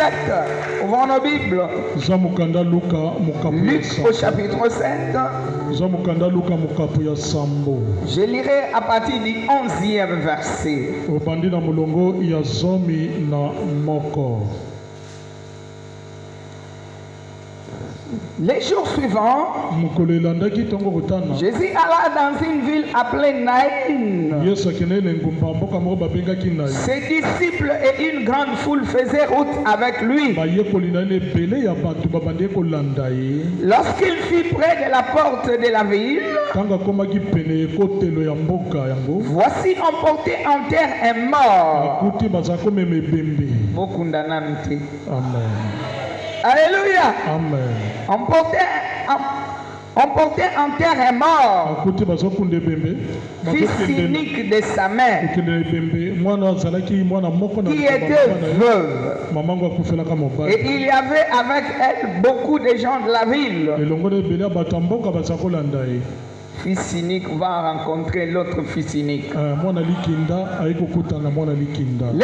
7. Ouvrons nos Bibles. Luc au chapitre 7. Je lirai à partir du 11e verset. Les jours suivants, Jésus alla dans une ville appelée Naïn. Ses disciples et une grande foule faisaient route avec lui. Lorsqu'il fut près de la porte de la ville, voici emporté en terre un mort. Alléluia. Amen. Emporté en terre un mort, fils unique de sa mère, qui était veuve. Et il y avait avec elle beaucoup de gens de la ville. Fils unique va rencontrer l'autre fils unique. Le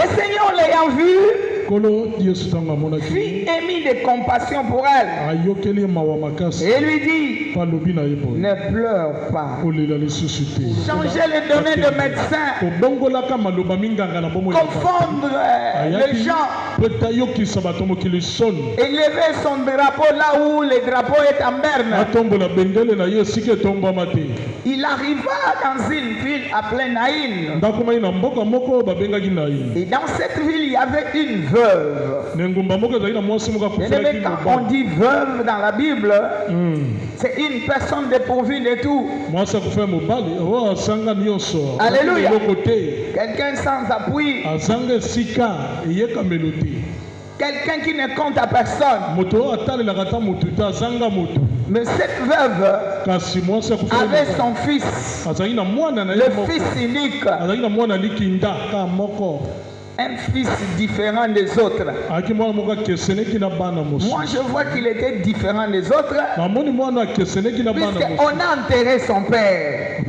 Seigneur l'ayant vu, fut émis de compassion pour elle et lui dit: ne pleure pas. Changez les données de médecin, confondre les gens, élever son drapeau là où le drapeau est en berne. Il arriva dans une ville appelée Naïn. Et dans cette ville, il y avait une veuve. Quand on dit veuve dans la Bible, c'est une personne dépourvue de tout. Alléluia. Quelqu'un sans appui. Quelqu'un qui ne compte à personne. Mais cette veuve avait son fils, le fils unique, un fils différent des autres. Moi je vois qu'il était différent des autres, puisqu'on a enterré son père.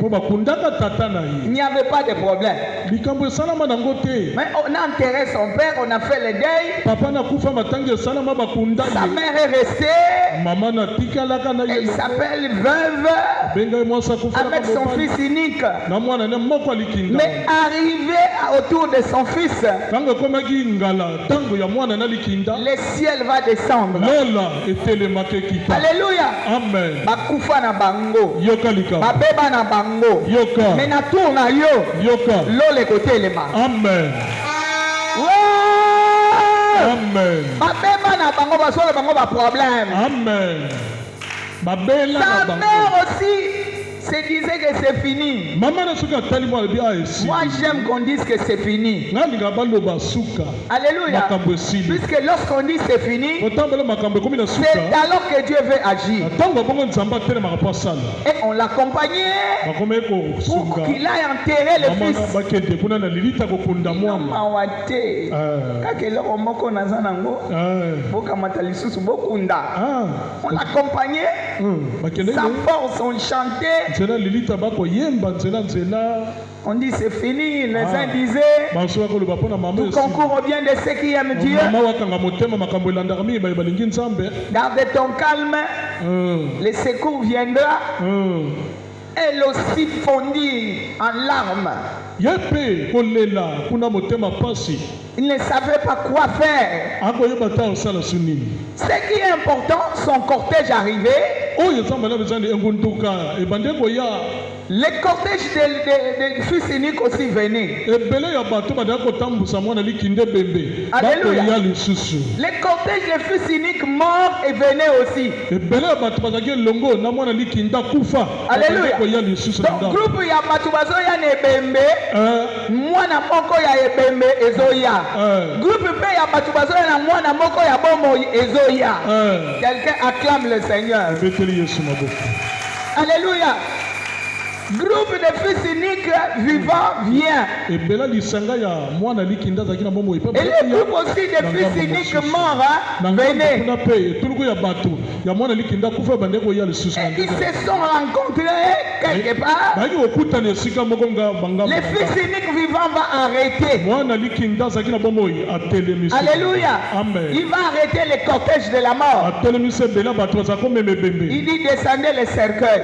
Il n'y avait pas de problème. Mais on a enterré son père, on a fait le deuil. Sa mère est restée. Elle s'appelle veuve avec son fils unique. Mais arrivé autour de son fils, le ciel va descendre. Alléluia. Amen. Bakufa na bango, babeba na bango, mais na tour na yo, l'ole côté les mains. Amen. Amen. Babeba na bango, basole bango ba problème. Amen. Sa mère aussi se disait que c'est fini. Moi j'aime qu'on dise que c'est fini. Alléluia. Puisque lorsqu'on dit c'est fini, c'est alors que Dieu veut agir. Et on l'accompagnait pour qu'il aille enterrer le fils. On l'accompagnait. Sa force, on chantait. On dit c'est fini. Les uns disaient tout concourt au bien de ceux qui aiment Dieu. Garde ton calme. Le secours viendra. Elle aussi fondit en larmes. Il ne savait pas quoi faire. Ce qui est important, son cortège arrivait. Le cortège de fils unique aussi venait. Alléluia. Le cortège de fils unique mort et venait aussi. Alléluia. Donc groupe ya batu bazoya ne bembe, mwana moko ya ebembe ezoya. Groupe pe ya batu bazoya na mwana moko ya bomo ezoya. Quelqu'un acclame le Seigneur. Alléluia. Groupe de fils uniques vivants vient. Et le groupe aussi de fils uniques morts venez. Ils se sont rencontrés quelque part. Les fils uniques vivants vont arrêter. Alléluia. Il va arrêter les cortèges de la mort. Il dit descendez les cercueils.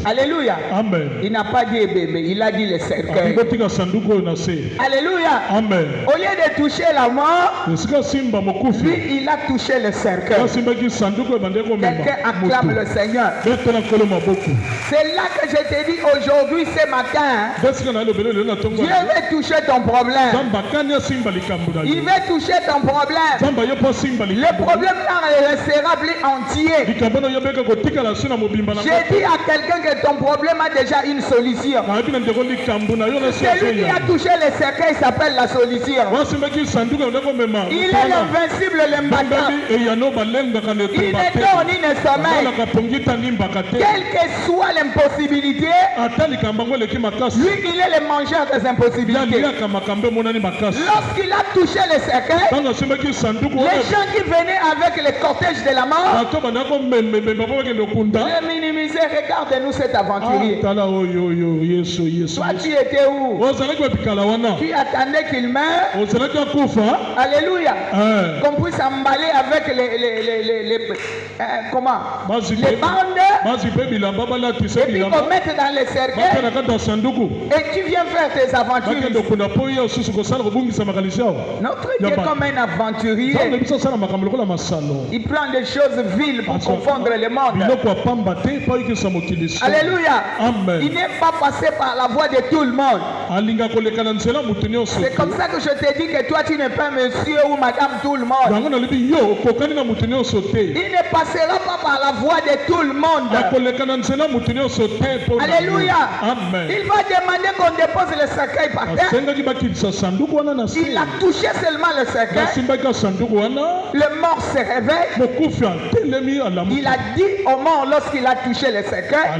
Alléluia. Amen. Il n'a pas dit bébé, il a dit les cercueils. Alléluia. Amen. Au lieu de toucher la mort, lui il a touché le cercueil. Quelqu'un acclame le Seigneur. C'est là que je te dis aujourd'hui, ce matin, Dieu veut toucher ton problème. Il veut toucher ton problème. Le problème là sera plus entier. J'ai dit à quelqu'un que ton problème a déjà une solution. Celui qui a touché le cercueil s'appelle la solution. Il est l'invincible, l'imbattable. Il ne dort ni ne sommeille. Quelle que soit l'impossibilité, lui il est le mangeur des impossibilités. Lorsqu'il a touché le cercueil, les gens qui venaient avec les cortèges de la mort, le minimiser, regarde-nous cet aventurier. Toi tu étais où? Tu attendais qu'il meure. Alléluia. Qu'on puisse emballer avec les bandes. Et puis qu'on mette dans les cercueils. Et tu viens faire tes aventures. Notre Dieu est comme un aventurier. Il prend des choses viles pour confondre le monde. Alléluia. Amen. Il n'est pas passé par la voie de tout le monde. C'est comme ça que je te dis que toi tu n'es pas monsieur ou madame tout le monde. Il ne passera pas par la voie de tout le monde. Alléluia. Amen. Il va demander qu'on dépose le cercueil par terre. Il a touché seulement le cercueil. Le mort se réveille. Il a dit au mort lorsqu'il a touché le cercueil,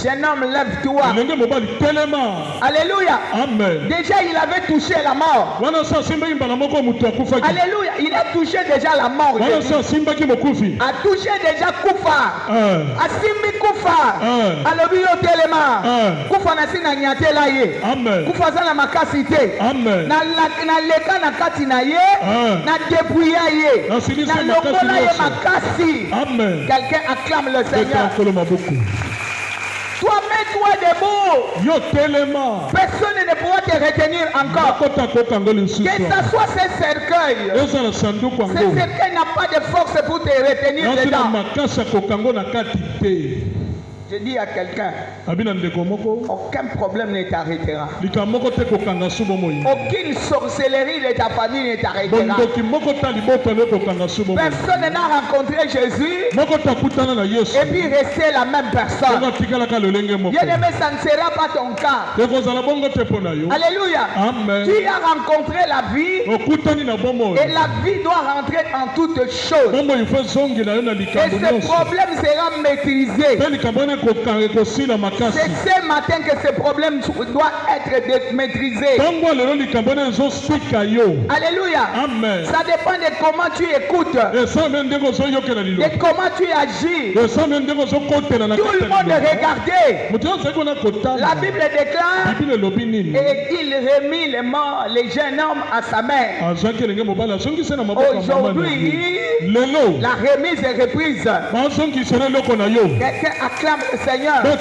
jeune homme, lève-toi. Alléluia. Amen. Déjà il avait touché la mort. Alléluia. Il a touché déjà la mort. A touché déjà Kufa. Asimbi Kufa. Alléluia telema. Kufa na sina nyatela ye. Kufa zana makasite. Na leka na kati na ye. Na débrouilla ye. Na lokola ye makasi. Quelqu'un acclame le Seigneur. Toi, mets-toi debout. Personne ne pourra te retenir encore. Que ce soit ce cercueil. Ce cercueil n'a pas de force pour te retenir dedans. Je dis à quelqu'un, aucun problème ne t'arrêtera. Aucune sorcellerie de ta famille ne t'arrêtera. Personne n'a rencontré Jésus et puis resté la même personne. Bien-aimé, ça ne sera pas ton cas. Alléluia. Amen. Tu as rencontré la vie et la vie doit rentrer en toutes choses. Et ce problème sera maîtrisé. C'est ce matin que ce problème doit être maîtrisé. Alléluia. Amen. Ça dépend de comment tu écoutes, de comment tu agis. Tout le monde regardait. La Bible déclare et il remit les morts, les jeunes hommes à sa mère. Aujourd'hui, la remise est reprise. Quelqu'un acclame le Seigneur. La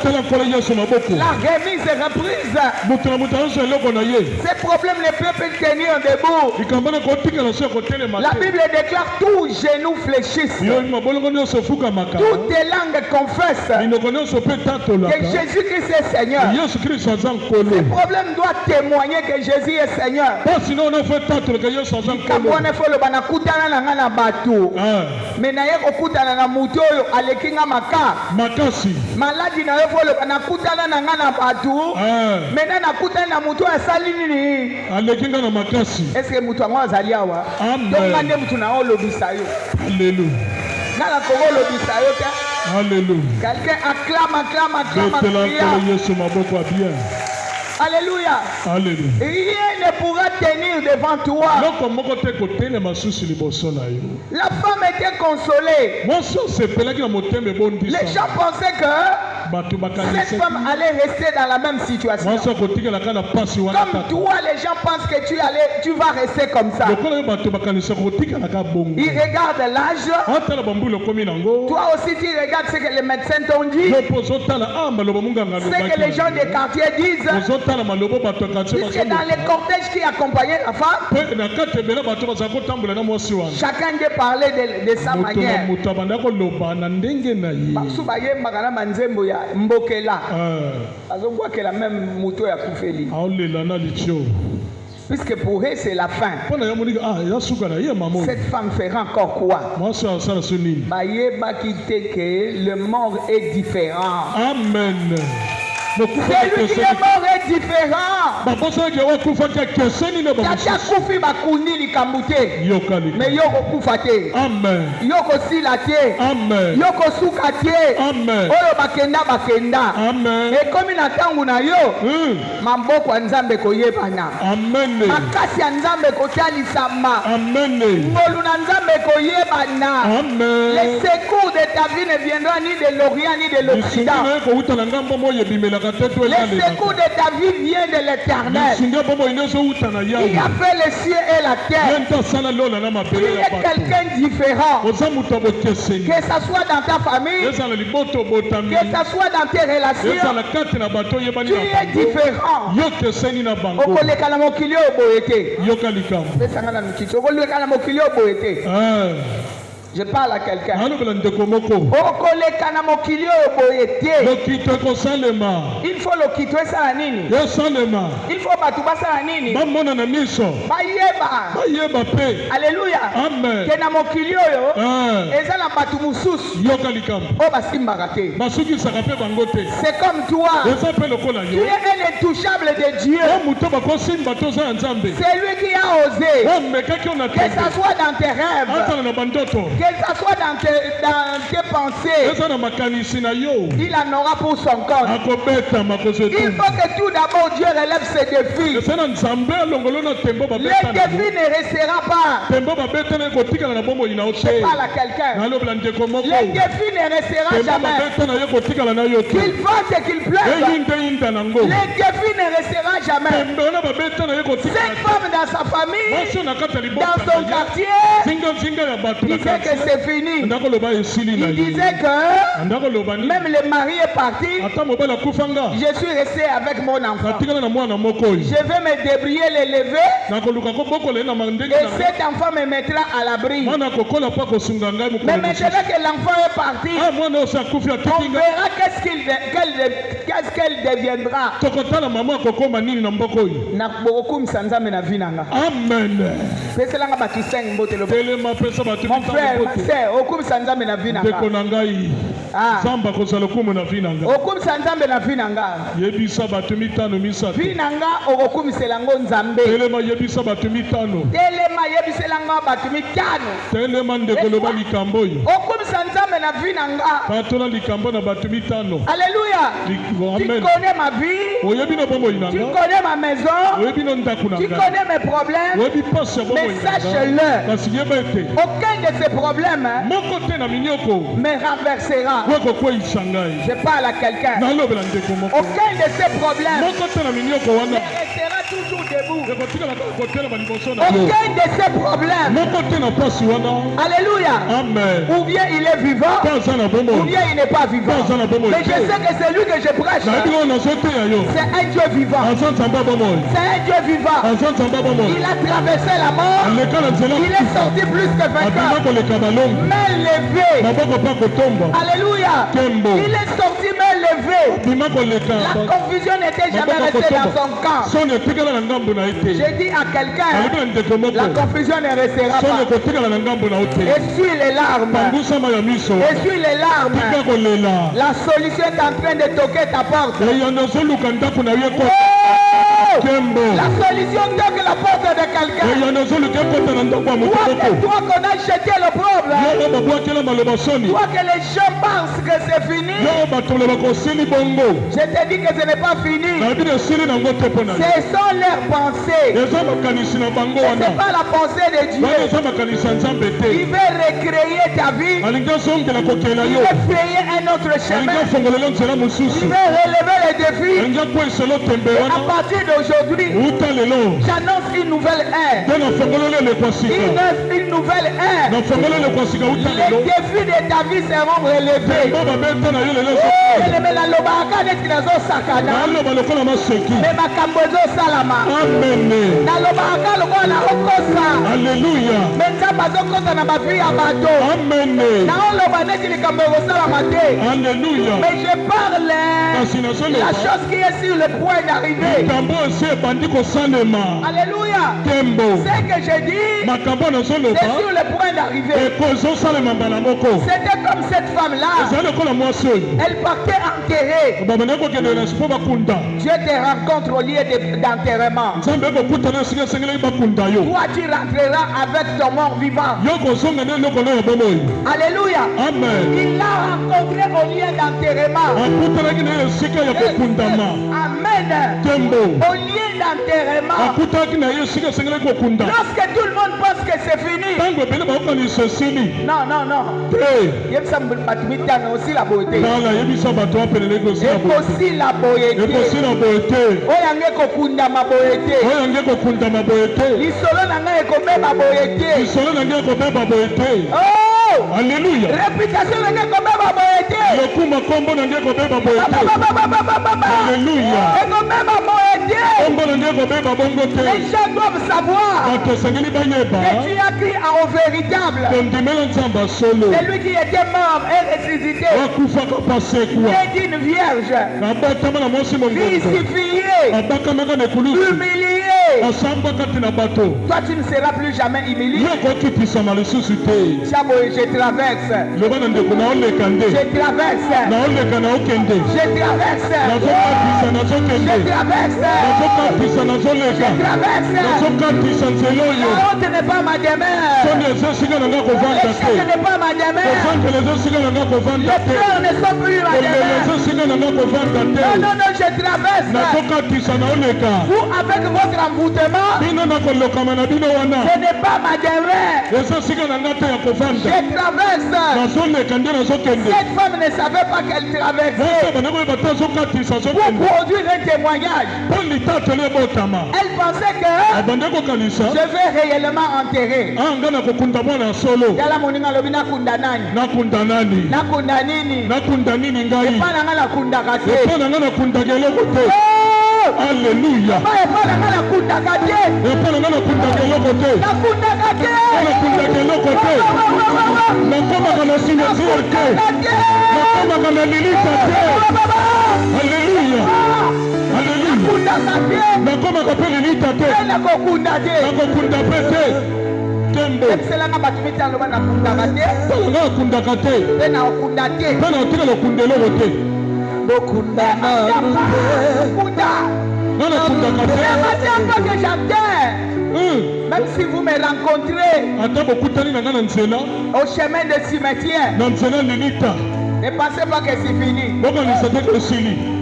remise est reprise. Ce problème ne peut plus tenir debout. La Bible déclare tout genou fléchisse. Toutes les langues confessent que Jésus-Christ est Seigneur. Ce problème doit témoigner que Jésus est Seigneur. Maladi na yefo le banakutana na ngana batu. Mena nakutana na mutu asali nini? Alekinga na makasi. Est-ce que mutu angwa azali awa? Amen. Donc ngande mutu na olobisa yo. Alléluia. Ngala ko olobisa yo ka. Alléluia. Quelqu'un acclame, cria. Alléluia. Alléluia. Rien ne pourra tenir devant toi. La femme était consolée. Les gens pensaient que cette femme allait rester dans la même situation. Comme toi, les gens pensent que tu vas rester comme ça. Ils regardent l'âge. Toi aussi, tu regardes ce que les médecins t'ont dit. Ce que les gens des quartiers disent. Puisque dans les cortèges qui accompagnaient la femme, chacun de parler de sa manière. Puisque pour eux c'est la fin. Cette femme fera encore quoi? Le mort est différent. Amen. Celui qui est mort est différent. Mais yoko kufate. Amen. Yoko silate. Amen. Yoko sukate. Amen. Oyo bakenda. Amen. Mais comme na tangu na yo, mamboko ya Nzambe koyebana. Amen. Makasi ya Nzambe kotalisama. Amen. Ngolu na Nzambe koyebana. Amen. Les secours de ta vie ne viendront ni de l'Orient ni de l'Occident. Les secours de ta vie viennent de l'Éternel. Il a fait les cieux et la terre. Il est quelqu'un différent. Que ce soit dans ta famille, que ce soit dans tes relations, tu es différent. Okolekana mokili oboyete. Okolekana mokili oboyete. Je parle à quelqu'un. Il faut le quitter ça à nini. Il faut batuba ça à nini. Bayeba. Alléluia. Amen. Kena mokilio yo. Eza na batu mususu. O basimba kate. C'est comme toi. Tu es un intouchable de Dieu. C'est lui qui a osé. Que ça soit dans tes rêves. Que ça soit dans tes pensées, il en aura pour son compte. Il faut que tout d'abord Dieu relève ses défis. Les défis ne restera pas. Je parle à quelqu'un. Les défis ne restera jamais. Qu'il vente et qu'il pleuve. Les défis ne restera jamais. Cette femme dans sa famille, dans son quartier, il disait que c'est fini. Il disait que même le mari est parti. Je suis resté avec mon enfant. Je vais me débrouiller, l'élever. Et cet enfant me mettra à l'abri. Mais maintenant que l'enfant est parti, on verra qu'est-ce qu'elle deviendra. Amen. Mon frère, ma soeur, okum sanzambe na vina Zamba kozala kumu na vinanga. Okum sanzambe na vinanga. Yebisa batu mitano misatu. Vinanga okum selango nzambe. Telema yebisa batu mitano. Telema yebiselanga batu mitano. Telema ndekoloba likambo yo. Okum sanzambe na vinanga. Patona likambo na batu mitano. Alléluia. Tu connais ma vie. Oyebi na bombo inanga. Tu connais ma maison. Oyebi na ndaku nanga. Tu connais mes problèmes. Oyebi passe bombo inanga. Mais sache-le. Kasi yeba ete. Aucun de ces problèmes me renversera. Je parle à quelqu'un. Aucun de ces problèmes ne restera toujours debout. Aucun de ces problèmes. Alléluia. Amen. Ou bien il est vivant, ou bien il n'est pas vivant. Mais je sais que c'est lui que je prêche. C'est un Dieu vivant. C'est un Dieu vivant. Il a traversé la mort. Il est sorti plus que vainqueur. Main levée. Alléluia. Il est sorti main levée. La confusion n'était jamais restée dans son camp. J'ai dit à quelqu'un, la confusion ne restera pas. Essuie les larmes. Essuie les larmes. La solution est en train de toquer ta porte. La solution que la porte de quelqu'un. Toi qu'on a jeté le problème. Toi que les gens pensent que c'est fini. Je te dis que ce n'est pas fini. Ce sont leurs pensées. Ce n'est pas la pensée de Dieu. Il veut recréer ta vie. Il veut créer un autre chemin. Il veut relever les défis. Et à partir d'aujourd'hui, j'annonce une nouvelle ère. Une nouvelle ère. Les défis de ta vie seront relevés. Alléluia. Alléluia. Mais je parle la chose qui est sur le point d'arriver. Alléluia. Ce que je dis, c'est sur le point d'arriver. C'était comme cette femme-là. Elle partait enterrée. Dieu te rencontre au lieu d'enterrement. Toi, tu rentreras avec ton mort vivant. Alléluia. Amen. Il l'a rencontré au lieu d'enterrement. Amen. Au lieu d'enterrement. Lorsque tout le monde pense que c'est fini. Non, non, non. Il y a aussi la beauté. Et aussi la beauté. Oyange kokunda ma beauté. Lisolo nanga ekobeba beauté. Oh! Alléluia. Réputation nanga ekobeba beauté. Alléluia. Ekobeba beauté. Les gens doivent savoir que tu as crié au véritable. C'est lui qui était mort et ressuscité. Et d'une vierge. Crucifié. Humilié. Toi, tu ne seras plus jamais humilié. Je traverse. Je traverse. La honte n'est pas ma demeure. L'échec n'est pas ma demeure. Les pleurs ne sont plus ma demeure. Non, non, non, je traverse. Vous, avec votre envoûtement, ce n'est pas ma demeure. Je traverse. Cette femme ne savait pas qu'elle traversait. Pour produire un témoignage. Elle pensait que je vais réellement enterrer. Yala moninga lobi nakunda nani? Nakunda nini? Epana nga nakunda kate. Alléluia. Epana nga nakunda kate. Nakunda même si vous me rencontrez au chemin de cimetière, ne pensez pas que c'est fini.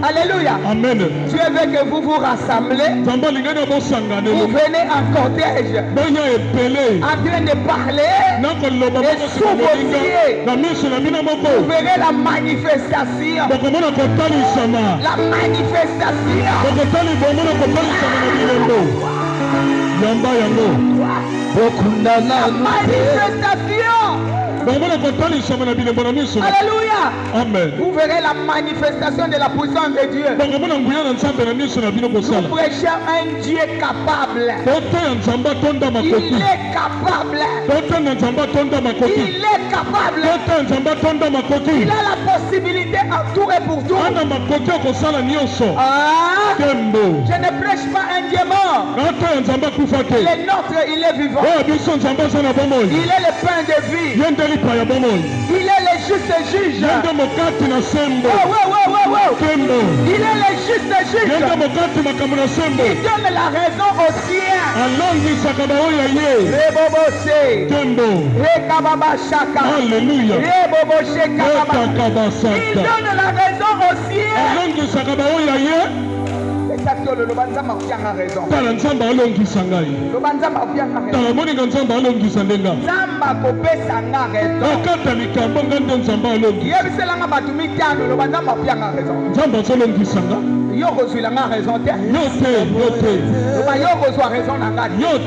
Alléluia. Amen. Dieu veut que vous vous rassemblez. Vous venez en cortège, en train de parler et sous-votier. Vous verrez la manifestation. La manifestation. Alléluia. Amen. Vous verrez la manifestation de la puissance de Dieu. Nous prêchons un Dieu capable. Il est capable. Il est capable. Il a la possibilité en tout et pour tout. Je ne prêche pas un Dieu mort. Il est notre, il est vivant. Il est le pain de vie. Il est le juste juge. Yende mokati na sembo. Tembo. Il est le juste juge. Yende mokati makambo na sembo. Il donne la raison aux siens. Alongisaka baoyo ye. Rebobose. Tembo. Rekababashaka. Alléluia. Reboboshe kababa. Il Kabasata. donne la raison aux siens. Alongisaka baoyo ye. Tala nzamba alongisa ngai. Tala moninga nzamba alongisa ndenga. Akata likambo nga nde nzamba alongisa. Nzamba azolongisa nga. Yo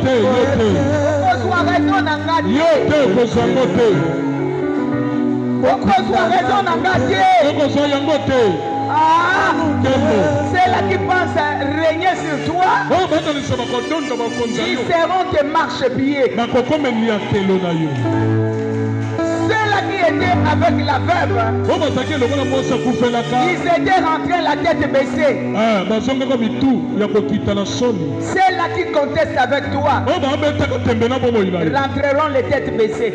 te. Okozwa yango te. C'est là qui pense régner sur toi. Ils seront tes marchepieds. Ceux-là qui étaient avec la veuve, ils étaient rentrés la tête baissée. Ceux-là qui contestent avec toi rentreront les têtes baissées.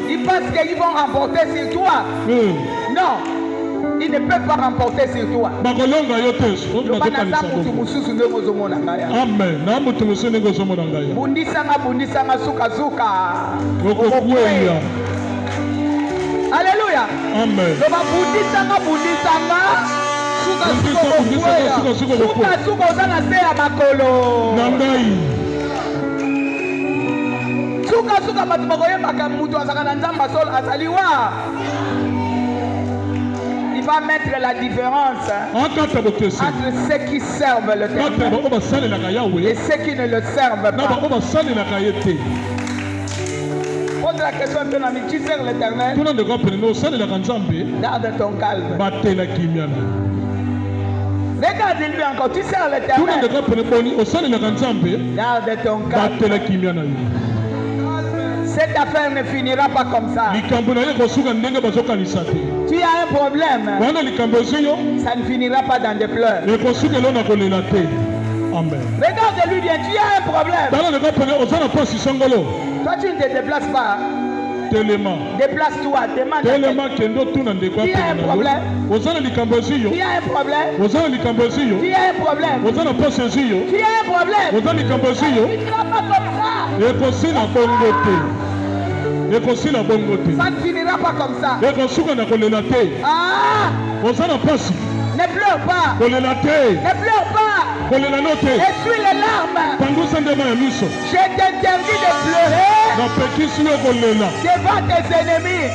Ils pensent qu'ils vont remporter sur toi. Non, ils ne peuvent pas remporter sur toi. Amen. Alléluia. Amen. Il va mettre la différence entre ceux qui servent le Testament et ceux qui ne le servent pas. Pose la question à ton ami, qui sert l'Éternel? Garde ton calme. Regarde-lui encore, tu sers l'Éternel. Garde ton calme. Cette affaire ne finira pas comme ça. Tu as un problème. Ça ne finira pas dans des pleurs. Amen. Regarde-lui bien, tu as un problème. Toi, tu ne te déplaces pas. Déplace-toi, demande. Qui a un problème? Qui a un problème? Qui a un problème? Qui a un problème? Il ne sera pas comme ça. Ça ne finira pas comme ça. Ah! Ne pleure pas. Ne pleure pas. Essuie les larmes. Je t'interdis de pleurer devant tes ennemis.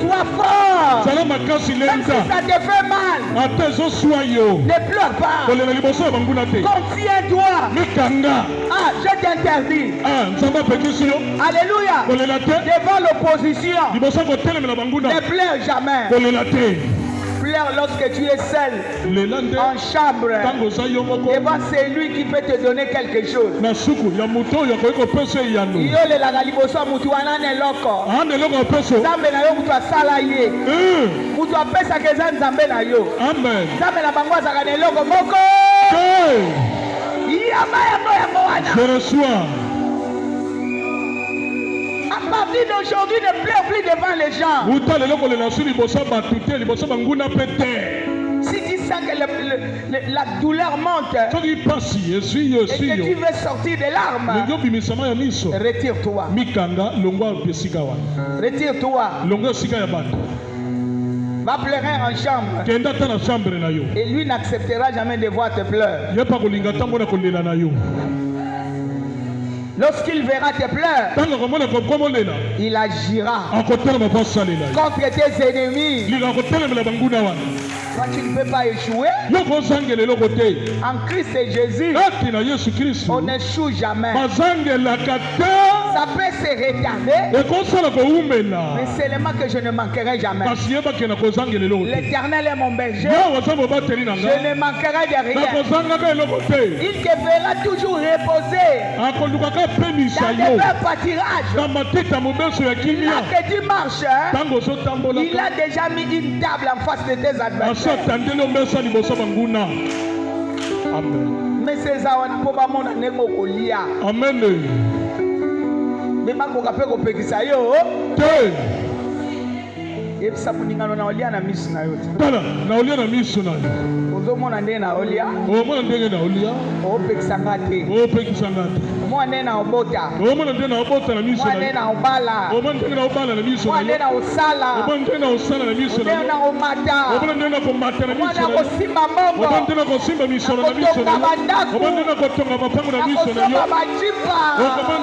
Sois fort. Même si ça te fait mal. Ne pleure pas. Contiens-toi. Ah, je t'interdis. Alléluia. Devant l'opposition. Ne pleure jamais. Pleure lorsque tu es seul en chambre devant celui qui peut te donner quelque chose. Je reçois. À partir d'aujourd'hui, ne pleure plus devant les gens. Si tu sens que la douleur monte et que tu veux sortir des larmes, retire-toi. Retire-toi. Va pleurer en chambre. Et lui n'acceptera jamais de voir tes pleurs. Lorsqu'il verra tes pleurs, il agira contre tes ennemis. Toi, tu ne peux pas échouer. En Christ et Jésus, on n'échoue jamais. Ça peut se retarder, mais seulement que je ne manquerai jamais. L'Éternel est mon berger. Je ne manquerai de rien. Il te fera toujours reposer dans des verts pâtirages. Là que tu marches, il a déjà mis une table en face de tes adversaires. Amen. Mais ces amis, Amen. bakoka pe kopekisa yo te yebisa muningano na olia na misu na yo tala na olia na misu na yo ozomona nde na olia omona ndenge na olia opekisa nga te omona nde na obota omona nde na obota na misu na yo omona nde na obala omona nde na obala na misu na yo omona nde na osala omona nde na osala na misu na yo omona na omata omona nde na komata na misu na yo omona kosimba mbongo omona nde na kosimba misolo na misu na yo omona nde na kotonga mapango na misu na yo omona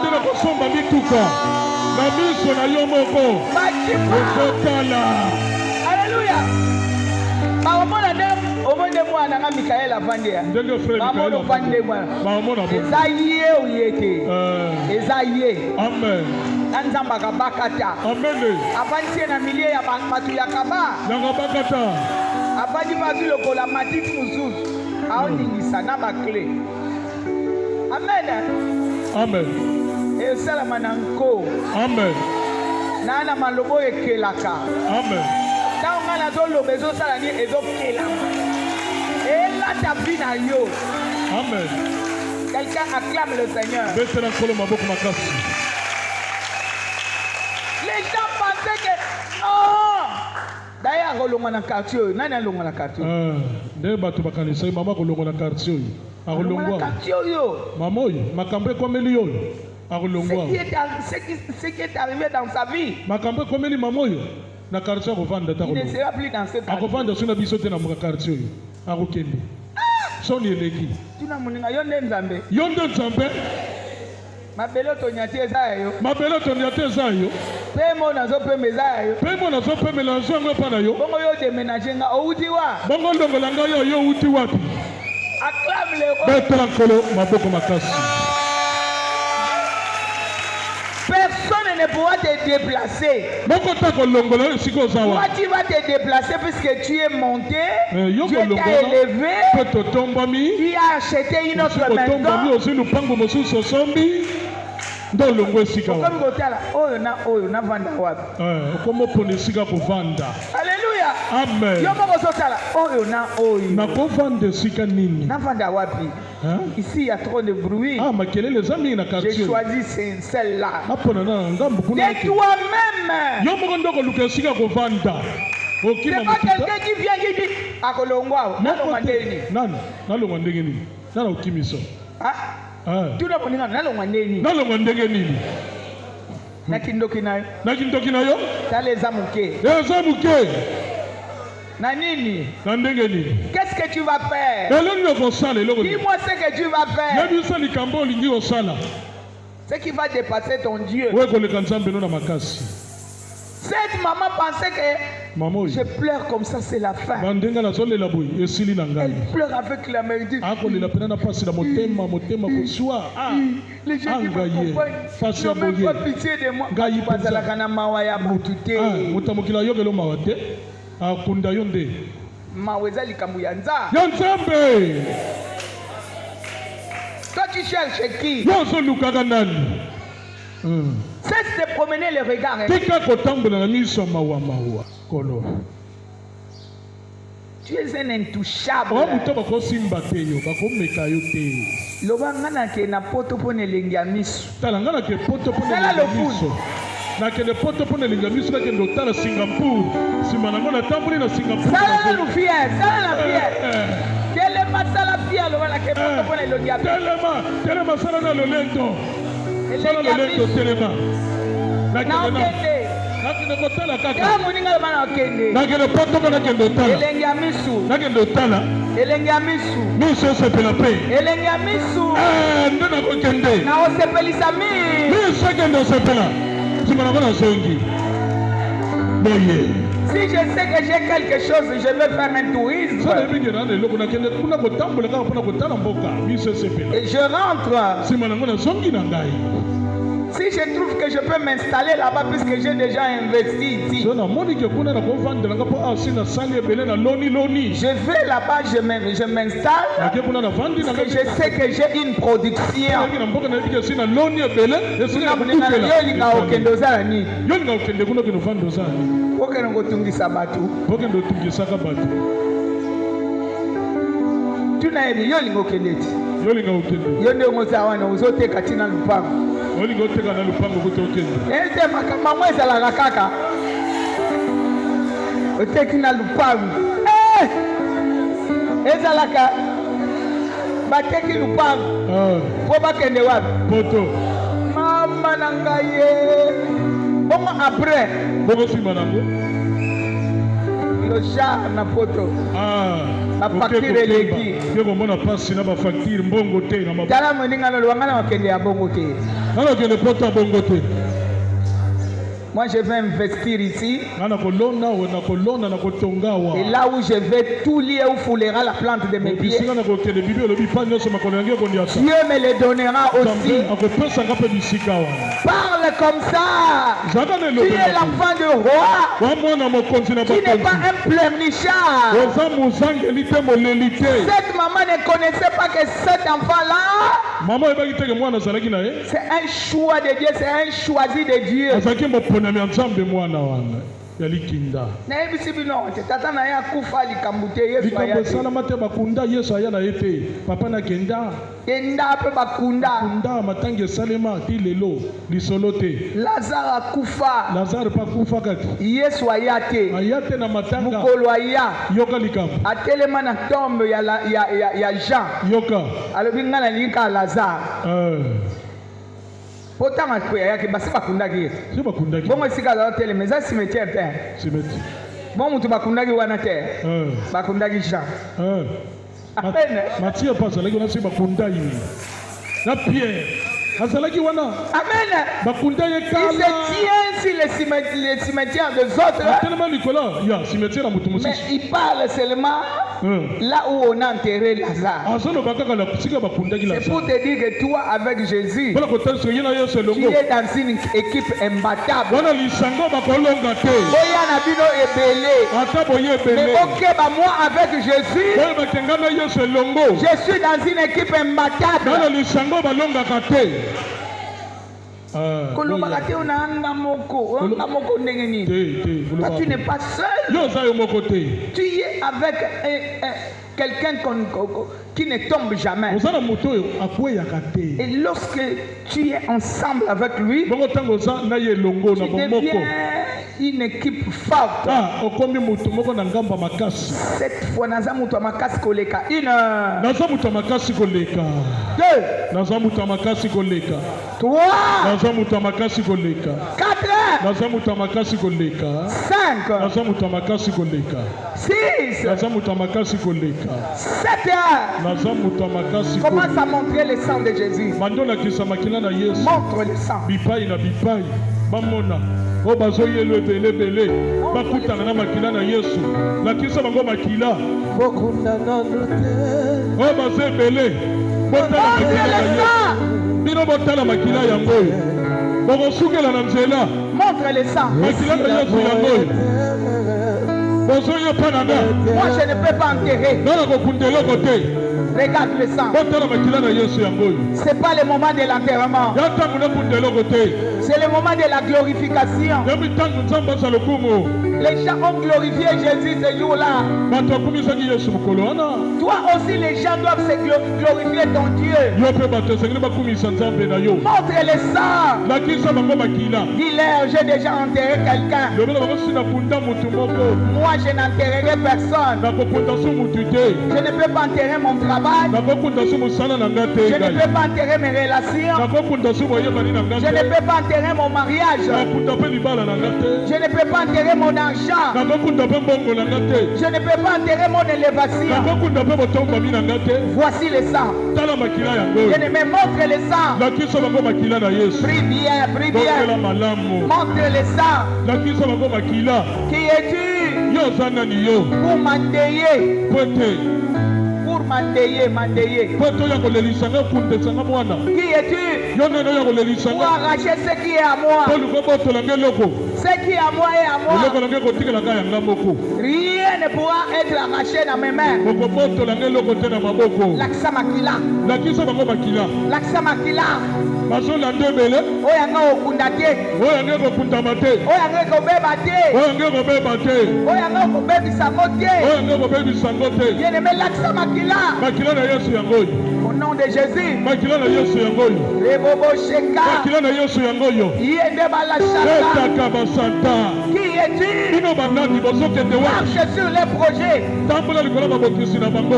nde na kosomba mituka na miso na yo moko okotala. Alleluya. Baomona nde mwana nga Mikael avandia. Ndenge frère Mikael avandia mwana. Baomona bo. Eza ye oyete. Eza ye. Amen. Nzamba kabakata. Amen. Avantie na milie ya batu ya kaba. Nanga bakata. Avandi bazu lokola matiti mususu. Aoningisa na bakle. Amen. Amen. Esalama na nko. Amen. Nana malobo ekelaka. Amen. Taonga na zoloba ezosala ni ezokelama. Elata vie na yo. Amen. Quelqu'un acclame le Seigneur. Betela kolo maboko makasi. Les gens pensaient que non. D'ailleurs kolonga na quartier. Nani alonga na quartier? Nde bato bakanisa mama kolonga na quartier. Akolongwa. Quartier yo. Mama oyo makambo ekomeli yo. Ce qui est arrivé dans sa vie, makambo ekomeli mama oyo na quartier akovanda ta il ne sera plus dans ce quartier. akovanda suna biso te na muka quartier oyo akokende soni eleki tuna muninga yo nde nzambe mabele tonyati eza yo mabele tonyati eza yo pe mo nazopemba eza yo pe mo nazopemela nazo yango epa na yo bongo yo deménage nga outi wa bongo ndongola nga yo outi wapi acclame le roi betela nkolo maboko makasi. Personne ne pourra te déplacer. Toi, tu vas te déplacer puisque tu es monté, Dieu t'a élevé, tu as acheté une autre maison. Alléluia. Amen. Ici il y a trop de bruit. J'ai choisi celle-là. C'est toi-même. C'est pas quelqu'un qui vient qui dit Akolongwa. Nakindokinayo. Nanini. Qu'est-ce que tu vas faire? Dis-moi ce que tu vas faire. Ce qui va dépasser ton Dieu. Cette maman pensait que je pleure comme ça, c'est la fin. Elle pleure avec la mélodie. Les gens qui me comprennent n'ont même pas pitié de moi. Toi tu cherches qui? Cesse de promener les regards. Tu es un intouchable. Lobangana ke na poto pone lengia misu. Talangana ke poto pone lengia misu. Na ke le poto pone lengia misu na ke ndotala Singapour. Simanangona tambuli na Singapour. Sala nous fier, sala la fier. Quelle masala fier lobana ke poto pone lengia misu. Telema sala na lolendo. Sala lolendo telema. Na ke nakende kotala kaka. Ya muninga bana okende. Nakende poto pone kende tala. Elengia misu. Nakende tala. Elengia misu. Misu sepela pe. Elengia misu. Ndona kokende. Na osepelisa mi. Misu kende sepela. Simana bana songi. Boye. Si je sais que j'ai quelque chose, je vais faire un tourisme. Et je rentre. Si je trouve que je peux m'installer là-bas puisque j'ai déjà investi ici. Je vais là-bas, je m'installe. Parce que je sais que j'ai une production. Tu n'as rien, yo lingo kendeti. Yo nde ngoza wana uzote katina lupango. ete makambo ezalaka kaka oteki na lupango ezalaka bateki lupango po bakende wapi poto mama na ngai ye bongo après bongo nsima nango loja na poto bafacture eleki komona pasi na bafacture mbongo te na tala moninga lolwanga na bakende ya bongo te nakende poto ya bongo te. Moi, je vais investir ici. Et là où je vais tout lier où foulera la plante de mes pieds. Dieu me le donnera aussi. Parle comme ça. Tu es l'enfant du roi. Tu n'es pas un pleurnichard. Cette maman ne connaissait pas que cet enfant-là, c'est un choix de Dieu, c'est un choisi de Dieu. nayebisi bino tata na ye akufa likambo te yesu esalama te bakunda yesu aya na ye te papa na kenda mpe bakunda matangi esalema ti lelo lisolo te lazare akufa lazare mpe akufa kati yesu aya te na matanga mokolo aya yoka likambo atelema na tombe ya Jean yoka alobi ngai nalingi kaka lazare potanga kwe yake basi bakundaki bongo esika azala telema eza cimetière te bon mutu bakundaki wana te bakundaki Jean apene Matthieu pas azalaki wana si bakunda ye na Pierre azalaki wana amen bakunda ye kala il se tient sur les cimetières des autres tellement Nicolas ya cimetière mutu musi mais il parle seulement là où on a enterré Lazare. C'est pour te dire que toi, avec Jésus, tu es dans une équipe imbattable. Mais ok, moi avec Jésus, je suis dans une équipe imbattable. Tu n'es pas seul. Tu es avec quelqu'un qui ne tombe jamais. Et lorsque tu es ensemble avec lui, tu deviens une équipe forte. Cette fois, nazamuto makasi koleka. 1 2 3 4 5 6 7 commence à montrer le sang de Jésus. Montre le sang. o bazoyelo ebele bakutana na makila na Yesu lakisa bango makila bokunda nanu te o bazo ebele botala makila na Yesu bino botala makila yango bokosukela na nzela montre le sang makila na Yesu yango bozoyo pananga moi je ne peux pas enterrer nana kokundelo kote. Regarde le sang. C'est pas le moment de l'enterrement. C'est le moment de la glorification. Les gens ont glorifié Jésus ce jour-là. Toi aussi, les gens doivent se glorifier ton Dieu. Montre le sang. Dis-leur, j'ai déjà enterré quelqu'un. Moi, je n'enterrerai personne. Je ne peux pas enterrer mon travail. Je ne peux pas enterrer mes relations. Je ne peux pas enterrer mon mariage. Je ne peux pas enterrer mon argent. Je ne peux pas enterrer mon élévation. Voici le sang. Je ne me montre le sang. Prie bien, prie bien. Montre le sang. Qui es-tu? Pour m'endeiller. Mandeye. Qui es-tu? Pour arracher ce qui est à moi. Ce qui est à moi est à moi. Rien rien ne pourra être arraché dans mes mains. Lakisa makila. Lakisa makila. Oyanga okunda te. Oyanga okobeba te. Oyanga okobebisa te. Bien-aimé, lakisa makila. Au nom de Jésus. Rebobo sheka. Yende balashaka. Qui est-il? Marche sur les projets.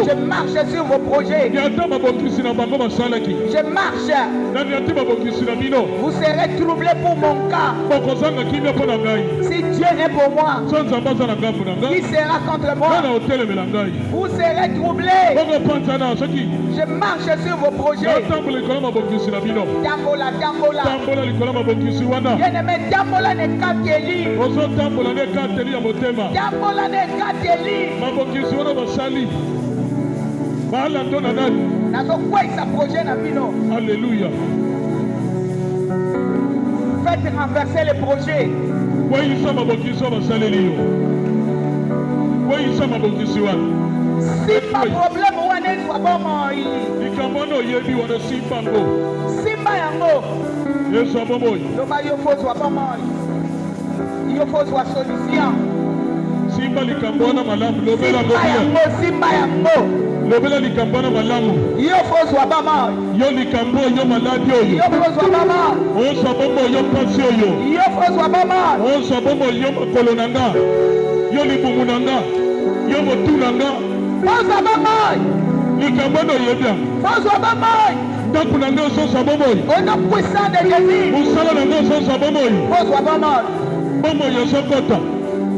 Je marche sur vos projets. Je marche. Vous serez troublés pour mon cas. Si Dieu est pour moi, qui sera contre moi? Vous serez troublés. Je marche sur vos projets. Tambola, tambola. Bien-aimé, tambola ne kateli. Tambola ne kateli. Nazokwesa projet na bino. Alléluia. Faites renverser les projets. Si pas problème ou un soit bon Simba yango. Loba yo faut soit bon yo faut soit solution. Simba likambona malamu lobela Simba yango. Lobela likambona malamu. Yo faut soit bon yo likambo yo maladi oyo. Yo faut soit bon. O sabombo yo pasi oyo. Yo faut soit bon. O sabombo yo makolo nanga. Yo libumu nanga. Yo motu nanga. Faut soit bon. Likambono yebia. Faut soit bon. Donc nanga so sabombo. Au nom puissant de Jésus. Musala nanga so sabombo. Faut soit bon. Bomo yo sokota.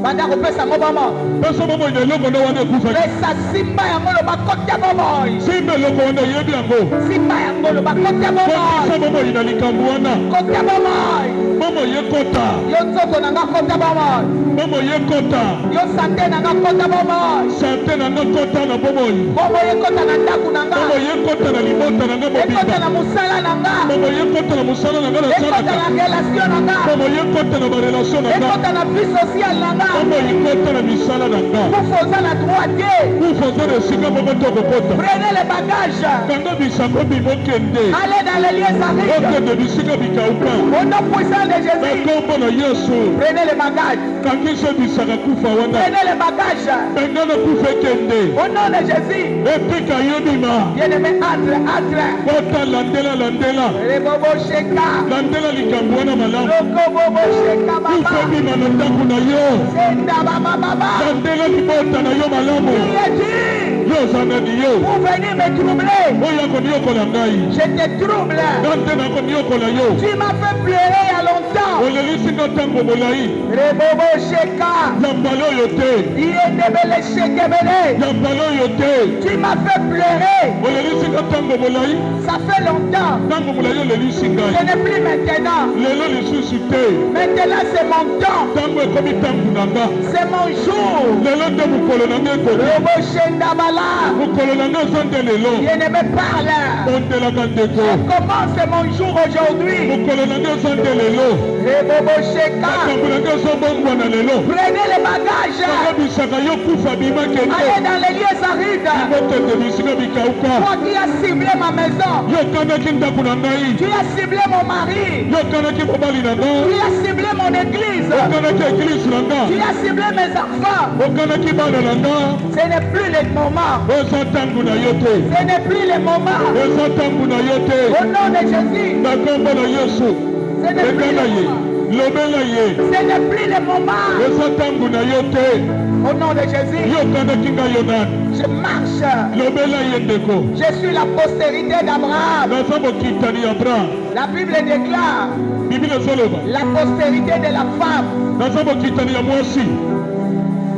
Banda kopesa ngobama. Pesa bomo ile loko ndo wane kufa. Pesa simba yango lo bakotya bomo. Simba loko wane yebi yango. Simba yango lo bakotya bomo. Pesa bomo ina likambuana. Kotya bomo. Bomo yekota. Yo nzoko nanga kotya bomo. Bomo yekota. Yo sante nanga kotya bomo. Sante nanga kota na bomo. Bomo yekota na ndaku nanga. Bomo yekota na limota nanga mobimba. Yekota na musala nanga. Bomo yekota na musala nanga na salaka. Yekota na relation nanga. Bomo yekota na relation nanga. Yekota na vie sociale nanga. Bomo yekota na misala nanga. Kufoza na droitier. Kufoza na sika bomo toko kota. Prenez les bagages. Kanga bisako bimokende. Allez dans les lieux arides. Okende bisika bikauka. Au nom puissant de Jésus. Nakombo na Yesu. Prenez les bagages. Kangisa bisaka kufa wana. Prenez les bagages. Bengana kufa kende. Au nom de Jésus. Epika yobima. Bien-aimé, entre. Kota landela. Rebobo sheka. Landela likambo wana malamu. Lokobobo sheka baba. Kufa bima na ndaku na yo. Senda baba. Landela libota na yo malamu. Yo zana ni yo. Vous venez me troubler. Oya koni yokola ngai. Je te trouble. Dante na koni yokola yo. Tu m'as fait pleurer il y a longtemps. Olelisi ntango molai. Rebobo sheka. Yambalo yote. Yendebele shekebele. Yambalo yote. Tu m'as fait pleurer. Olelisi ntango molai. Ça fait longtemps. Ntango molai olelisi ngai. Ce n'est plus maintenant. Lelo lisusu te. Maintenant c'est mon temps. Ntango ekomi ntango nanga. C'est mon jour. Lelo nde mokolo nanga ekomi. Robo shenda bala. Mokolo nanga eza nde lelo. Bien-aimé, parle. Ondelaka ndeko. Comment c'est mon jour aujourd'hui? Mokolo nanga eza nde lelo. Rebobo sheka. Makambo nanga ezobongwana lelo. Prenez les bagages. Bakobisaka yo kufa bima kende. Allez dans les lieux arides. Bokende bisika bikauka. Toi qui as ciblé ma maison. Yokanaki ndako na ngai. Tu as ciblé mon mari. Yokanaki mobali na nga. Tu as ciblé mon église. Yokanaki eglise na nga. Tu as ciblé mes enfants. Yokanaki bana na nga. Ce n'est plus le moment. Eza ntango na yo te. Ce n'est plus le moment. Eza ntango na yo te. Au nom de Jésus. Na kombo na Yesu. Ce n'est plus le moment. Lobela ye. Ce n'est plus le moment. Eza ntango na yo te. Au nom de Jésus. Yokanaki nga yo nani. Je marche. Lobela ye ndeko. Je suis la postérité d'Abraham. Naza mokitani ya Abraham. La Bible déclare Bible ezoloba. la postérité de la femme. Naza mokitani ya mwasi.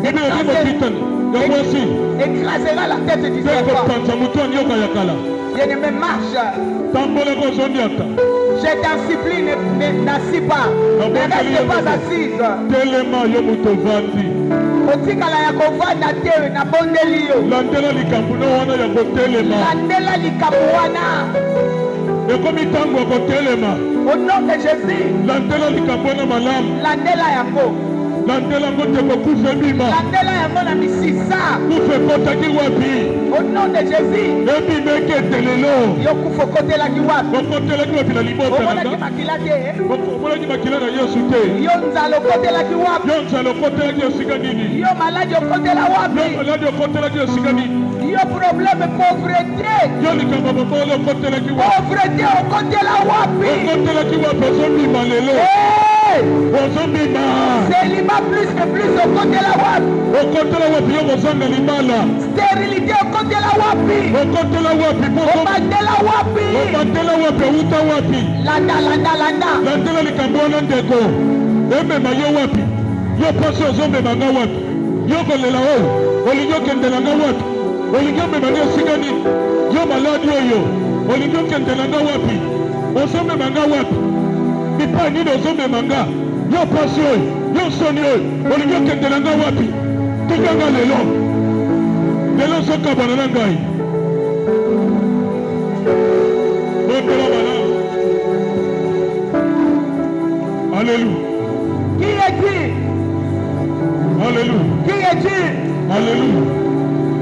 Bible ezi mokitani ya mwasi. Écrasera la tête du serpent. Ekopanza motu anyoka ya kala. Bien-aimé, marche. Tambola kozondiata. Je t'en supplie, n'assis pas. Ne reste pas assise. Telema yo moto vandi. Otikala ya kovanda te na bondeli yo. Landela likambo na wana ya kotelema. Landela likambo wana. Ekomi ntango ya kotelema. Au nom de Jésus. Landela likambo na malamu. Landela yango. landela ngote kokufa bima landela yango na misisa kufa kotaki wapi au nom de Jésus ebima eketelelo yo kufa kotelaki wapi okotelaki wapi na libota omonaki makila te omonaki makila na Yesu te yo nzala okotelaki wapi yo nzala okotelaki esika nini yo maladi okotela wapi yo maladi okotelaki esika nini yo problème pauvreté yo likambo mobolo okotelaki wapi pauvreté okotela wapi okotelaki wapi ozobima lelo ozobima célibat plus que plus okotela wapi okotela wapi yo kozanga libala stérilité okotela wapi okotela wapi obandela wapi obandela wapi outa wapi landa landela likambo wana ndeko emema yo wapi yo pasi ozomema nga wapi yo kolela oyo olingi okendela nga wapi olingi omema nga esika nini yo maladi oyo olingi okendela nga wapi ozomema nga wapi bipai nini ozomema nga yo pasi oyo yo soni oyo olingi okendela nga wapi tikanga lelo ozokabana na ngai bondela malamu alléluia qui est dit alléluia qui est dit alléluia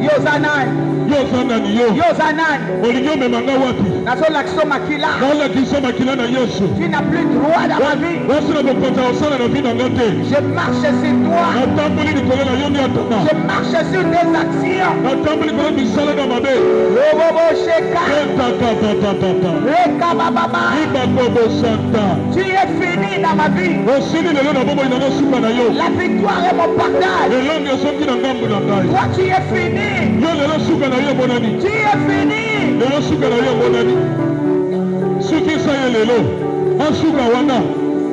yo zanai yo zanani yo zanai olingi omema nga wapi nazolakisa makila naolakisa makila na Yesu tu n'as plus droit dans ma vie wasila bokonza osala na vi na nga te je marche sur toi natamboli likolo na yo miatana je marche sur tes actions natamboli likolo misala na mabe robobosheka etakatatatata rekabababa ibakobosanta tu es fini dans ma vie osili lelo na bomoi nanga suka na yo la victoire est mon partage elongi ezongi na ngambu na ngai toi tu es fini yo lelo suka na yo emonani tu es fini lelo suka na yo emonani suki sa ye lelo asuka wana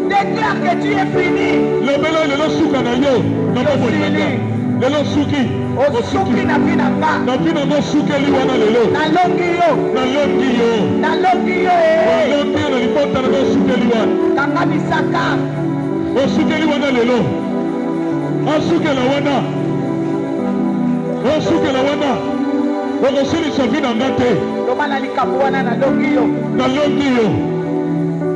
déclare que tu es fini lobelo lelo suka na yo na bomoi na ngai lelo suki osuki na vi na nga na vi nango sukeli wana lelo nalongi yo nalongi yo nalongi yo nalongi yo na libota nango osukeli wana kanga misaka osukeli wana lelo asukela wana osukela wana okosilisa vi na nga te loba na likambo wana nalongi yo nalongi yo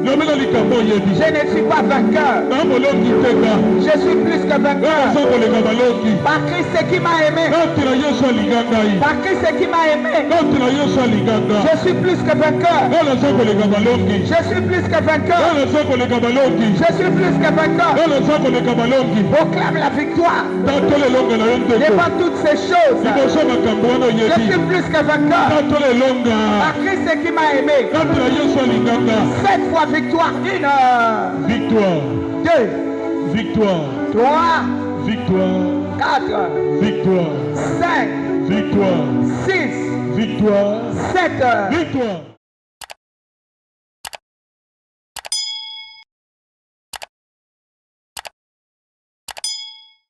lobela likambo oyebi je ne suis pas vainqueur na molongi teka je suis plus que vainqueur aza kolenga balongi par Christ qui m'a aimé kati na Yesu alinga ngai par Christ qui m'a aimé kati na Yesu alinga nga je suis plus que vainqueur oyo aza kolenga balongi je suis plus que vainqueur oyo aza kolenga balongi je suis plus que vainqueur oyo aza kolenga balongi proclame la victoire tatola elonga na yo ndeko devant toutes ces choses liboso ya makambo wana je oyebi suis plus que vainqueur tatola elonga par Christ qui m'a aimé kati na Yesu alinga nga 7 fois victoire 1 victoire 2 victoire 3 victoire 4 victoire 5 victoire 6 victoire 7 victoire